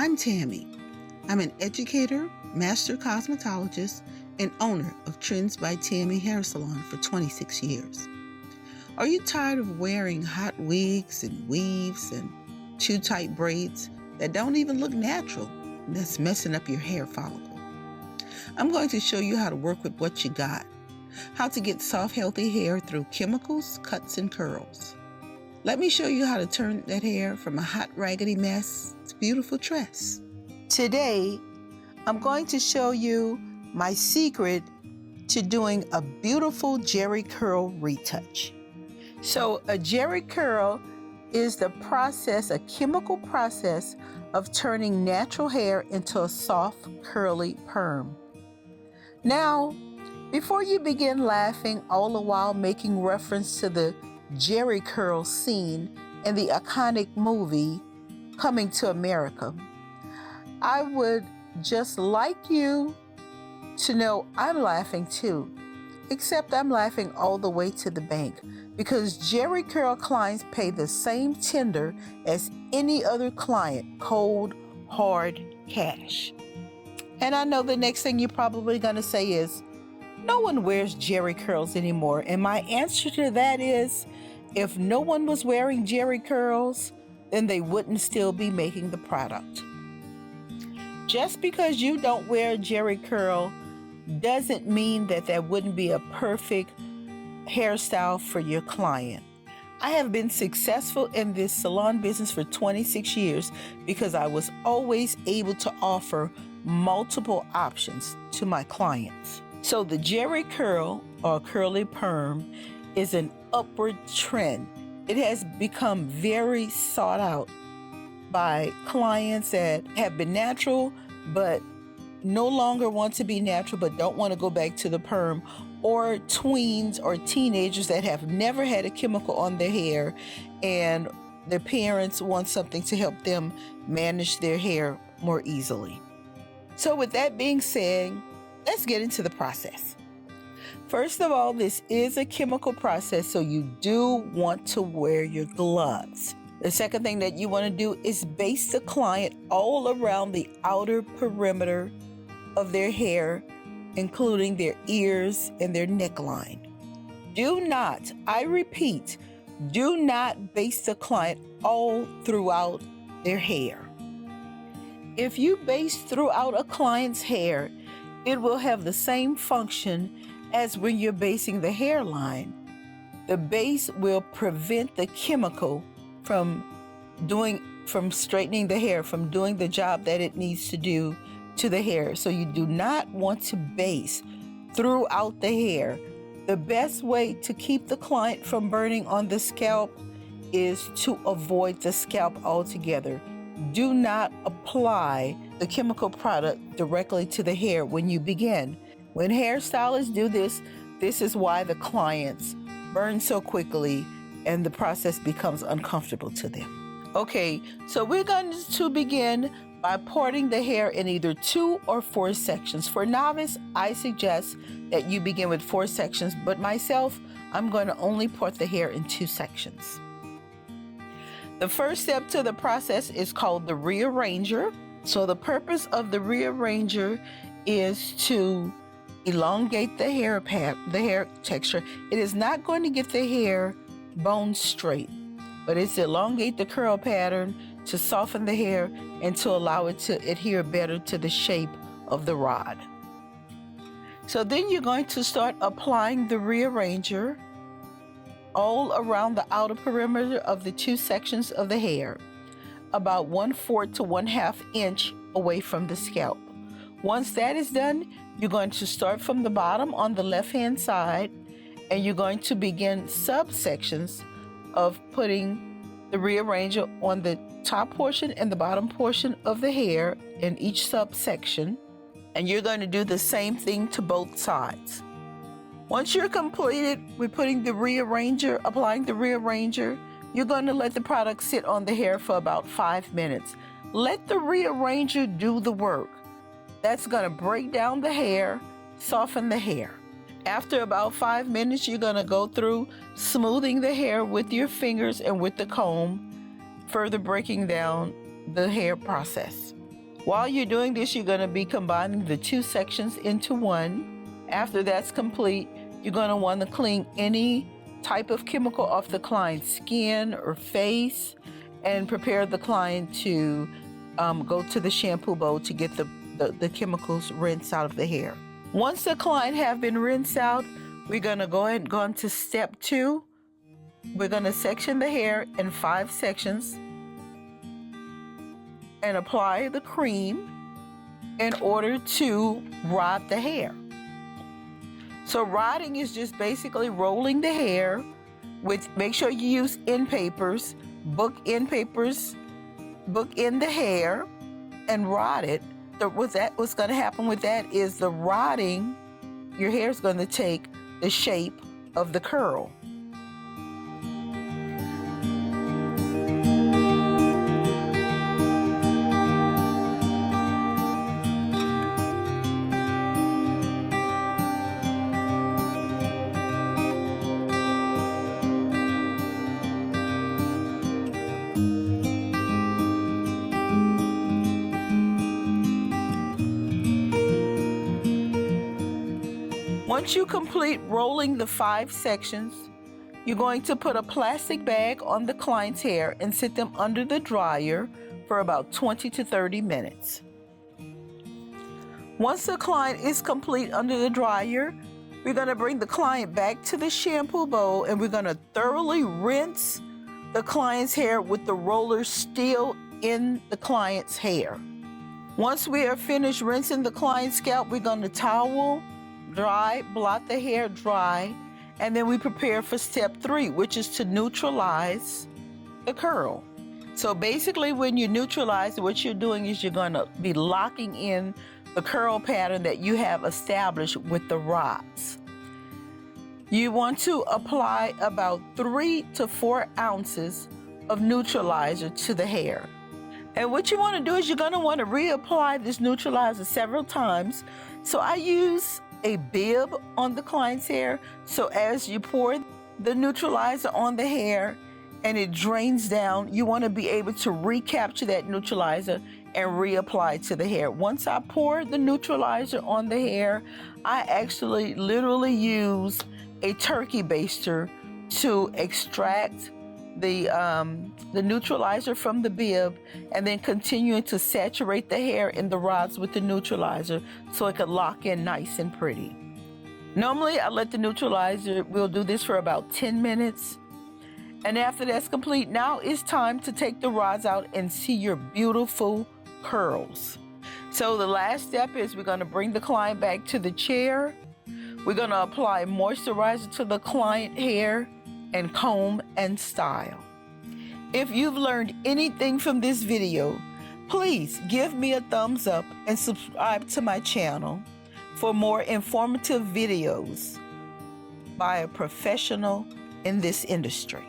I'm Tammy. I'm an educator, master cosmetologist, and owner of Trendz by Tammy Hair Salon for 26 years. Are you tired of wearing hot wigs and weaves and too tight braids that don't even look natural and that's messing up your hair follicle? I'm going to show you how to work with what you got, how to get soft, healthy hair through chemicals, cuts, and curls. Let me show you how to turn that hair from a hot, raggedy mess to beautiful tress. Today, I'm going to show you my secret to doing a beautiful Jheri curl retouch. So a Jheri curl is the process, a chemical process of turning natural hair into a soft, curly perm. Now, before you begin laughing all the while making reference to the Jheri curl scene in the iconic movie Coming to America, I would just like you to know I'm laughing too, except I'm laughing all the way to the bank because Jheri curl clients pay the same tender as any other client, cold, hard cash. And I know the next thing you're probably going to say is, no one wears Jheri curls anymore. And my answer to that is, if no one was wearing Jheri curls, then they wouldn't still be making the product. Just because you don't wear Jheri curl doesn't mean that that wouldn't be a perfect hairstyle for your client. I have been successful in this salon business for 26 years because I was always able to offer multiple options to my clients. So the Jheri curl or curly perm is an upward trend. It has become very sought out by clients that have been natural but no longer want to be natural but don't want to go back to the perm, or tweens or teenagers that have never had a chemical on their hair and their parents want something to help them manage their hair more easily. So with that being said, let's get into the process. First of all, this is a chemical process, so you do want to wear your gloves. The second thing that you want to do is base the client all around the outer perimeter of their hair, including their ears and their neckline. Do not, I repeat, do not base the client all throughout their hair. If you base throughout a client's hair, it will have the same function as when you're basing the hairline. The base will prevent the chemical from straightening the hair, from doing the job that it needs to do to the hair. So you do not want to base throughout the hair. The best way to keep the client from burning on the scalp is to avoid the scalp altogether. Do not apply the chemical product directly to the hair when you begin. When hairstylists do this, this is why the clients burn so quickly and the process becomes uncomfortable to them. Okay, so we're going to begin by parting the hair in either 2 or 4 sections. For novice, I suggest that you begin with 4 sections, but myself, I'm going to only part the hair in 2 sections. The first step to the process is called the rearranger. So the purpose of the rearranger is to elongate the hair texture. It is not going to get the hair bone straight, but it's to elongate the curl pattern, to soften the hair, and to allow it to adhere better to the shape of the rod. So then you're going to start applying the rearranger all around the outer perimeter of the 2 sections of the hair, about 1/4 to 1/2 inch away from the scalp. Once that is done, you're going to start from the bottom on the left-hand side, and you're going to begin subsections of putting the rearranger on the top portion and the bottom portion of the hair in each subsection, and you're going to do the same thing to both sides. Once you're completed with putting the rearranger, applying the rearranger, you're going to let the product sit on the hair for about 5 minutes. Let the rearranger do the work. That's going to break down the hair, soften the hair. After about 5 minutes, you're going to go through smoothing the hair with your fingers and with the comb, further breaking down the hair process. While you're doing this, you're going to be combining the two sections into one. After that's complete, you're going to want to clean any type of chemical off the client's skin or face and prepare the client to go to the shampoo bowl to get the chemicals rinsed out of the hair. Once the client have been rinsed out, we're going to go ahead and go into step 2. We're going to section the hair in 5 sections and apply the cream in order to rod the hair. So rodding is just basically rolling the hair make sure you use end papers, book end papers, book in the hair and rod it. What's going to happen with that is the rodding, your hair is going to take the shape of the curl. Once you complete rolling the 5 sections, you're going to put a plastic bag on the client's hair and sit them under the dryer for about 20 to 30 minutes. Once the client is complete under the dryer, we're going to bring the client back to the shampoo bowl and we're going to thoroughly rinse the client's hair with the roller still in the client's hair. Once we are finished rinsing the client's scalp, we're going to towel dry, blot the hair dry, and then we prepare for step 3, which is to neutralize the curl. So basically when you neutralize, what you're doing is you're going to be locking in the curl pattern that you have established with the rods. You want to apply about 3 to 4 ounces of neutralizer to the hair. And what you want to do is you're going to want to reapply this neutralizer several times. So I use a bib on the client's hair, so as you pour the neutralizer on the hair and it drains down, you want to be able to recapture that neutralizer and reapply to the hair. Once I pour the neutralizer on the hair, I actually literally use a turkey baster to extract the neutralizer from the bib and then continuing to saturate the hair in the rods with the neutralizer so it could lock in nice and pretty. Normally I let the neutralizer, we'll do this for about 10 minutes. And after that's complete, now it's time to take the rods out and see your beautiful curls. So the last step is we're going to bring the client back to the chair. We're going to apply moisturizer to the client hair and comb and style. If you've learned anything from this video, please give me a thumbs up and subscribe to my channel for more informative videos by a professional in this industry.